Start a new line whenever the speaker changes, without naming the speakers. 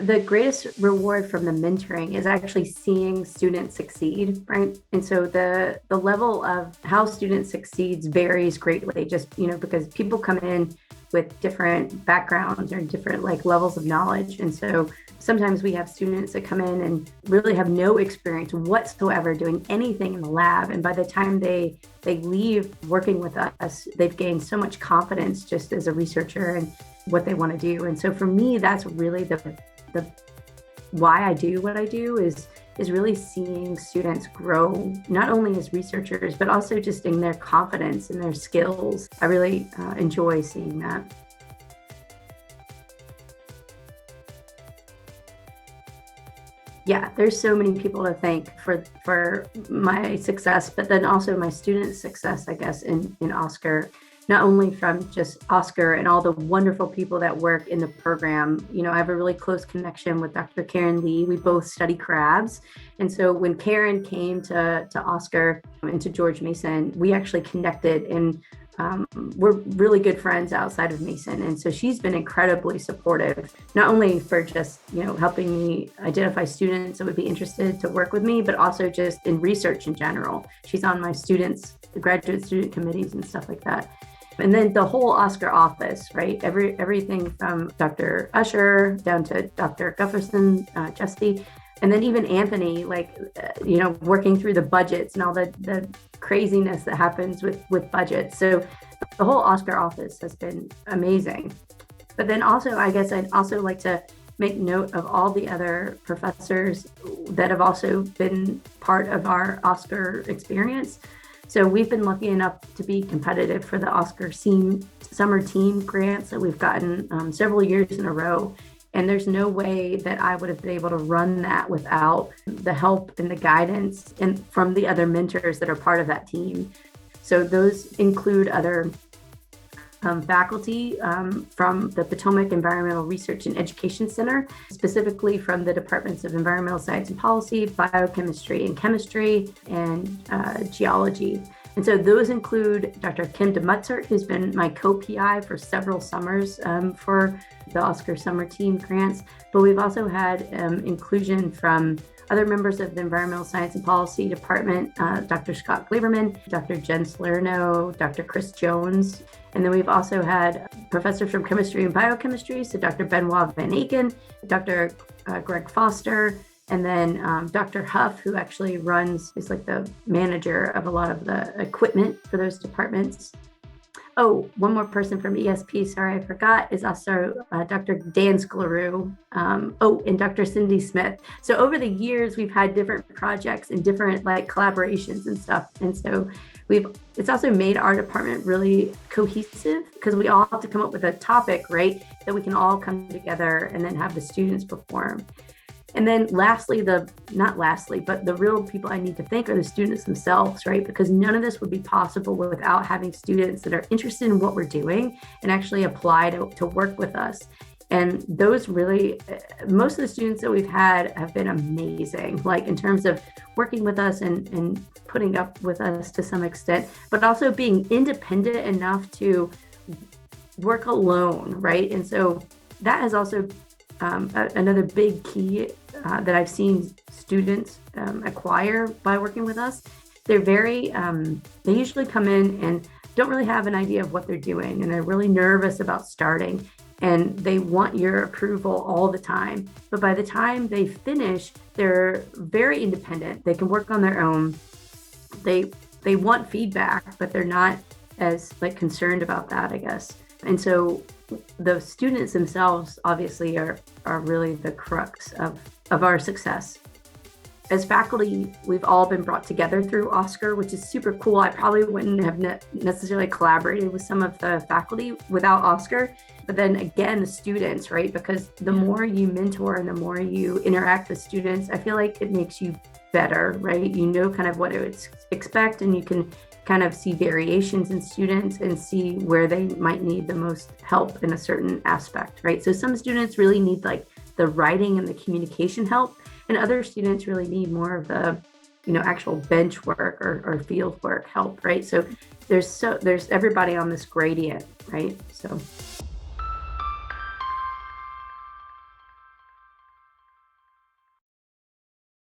the greatest reward from the mentoring is actually seeing students succeed, right? And so the level of how students succeeds varies greatly, just, because people come in with different backgrounds or different like levels of knowledge. And so sometimes we have students that come in and really have no experience whatsoever doing anything in the lab. And by the time they leave working with us, they've gained so much confidence just as a researcher and what they want to do. And so for me, that's really the why I do what I do is really seeing students grow, not only as researchers, but also just in their confidence and their skills. I really enjoy seeing that. Yeah, there's so many people to thank for my success, but then also my students' success, I guess, in Oscar. Not only from just Oscar and all the wonderful people that work in the program. I have a really close connection with Dr. Karen Lee. We both study crabs. And so when Karen came to Oscar and to George Mason, we actually connected, and we're really good friends outside of Mason. And so she's been incredibly supportive, not only for just, helping me identify students that would be interested to work with me, but also just in research in general. She's on my graduate student committees and stuff like that. And then the whole Oscar office, right? Everything from Dr. Usher down to Dr. Gufferson, Justy, and then even Anthony, working through the budgets and all the craziness that happens with budgets. So the whole Oscar office has been amazing. But then also, I guess I'd also like to make note of all the other professors that have also been part of our Oscar experience. So we've been lucky enough to be competitive for the Oscar Summer Team grants that we've gotten several years in a row. And there's no way that I would have been able to run that without the help and the guidance and from the other mentors that are part of that team. So those include other faculty from the Potomac Environmental Research and Education Center, specifically from the Departments of Environmental Science and Policy, Biochemistry and Chemistry, and Geology. And so those include Dr. Kim DeMutzert, who's been my co-PI for several summers for the Oscar Summer Team grants. But we've also had inclusion from other members of the Environmental Science and Policy Department, Dr. Scott Glaberman, Dr. Jen Salerno, Dr. Chris Jones. And then we've also had professors from chemistry and biochemistry, so Dr. Benoit Van Aken, Dr. Greg Foster, and then Dr. Huff, who actually is like the manager of a lot of the equipment for those departments. Oh, one more person from ESP, sorry, I forgot, is also Dr. Dan Scleroux, and Dr. Cindy Smith. So over the years, we've had different projects and different collaborations and stuff. And so it's also made our department really cohesive because we all have to come up with a topic, right, that we can all come together and then have the students perform. And then lastly, but the real people I need to thank are the students themselves, right? Because none of this would be possible without having students that are interested in what we're doing and actually apply to work with us. And those really, most of the students that we've had have been amazing, like in terms of working with us and putting up with us to some extent, but also being independent enough to work alone, right? And so that has also another big key that I've seen students acquire by working with us. They're they usually come in and don't really have an idea of what they're doing, and they're really nervous about starting, and they want your approval all the time. But by the time they finish, they're very independent. They can work on their own. They want feedback, but they're not as concerned about that, I guess. And so the students themselves obviously are really the crux of our success. As faculty, we've all been brought together through Oscar, which is super cool. I probably wouldn't have necessarily collaborated with some of the faculty without Oscar. But then again, the students, right? Because the more you mentor and the more you interact with students, I feel like it makes you better, right? You know kind of what to expect, and you can kind of see variations in students and see where they might need the most help in a certain aspect, right? So some students really need the writing and the communication help, and other students really need more of the, actual bench work or field work help, right? So there's everybody on this gradient, right? So.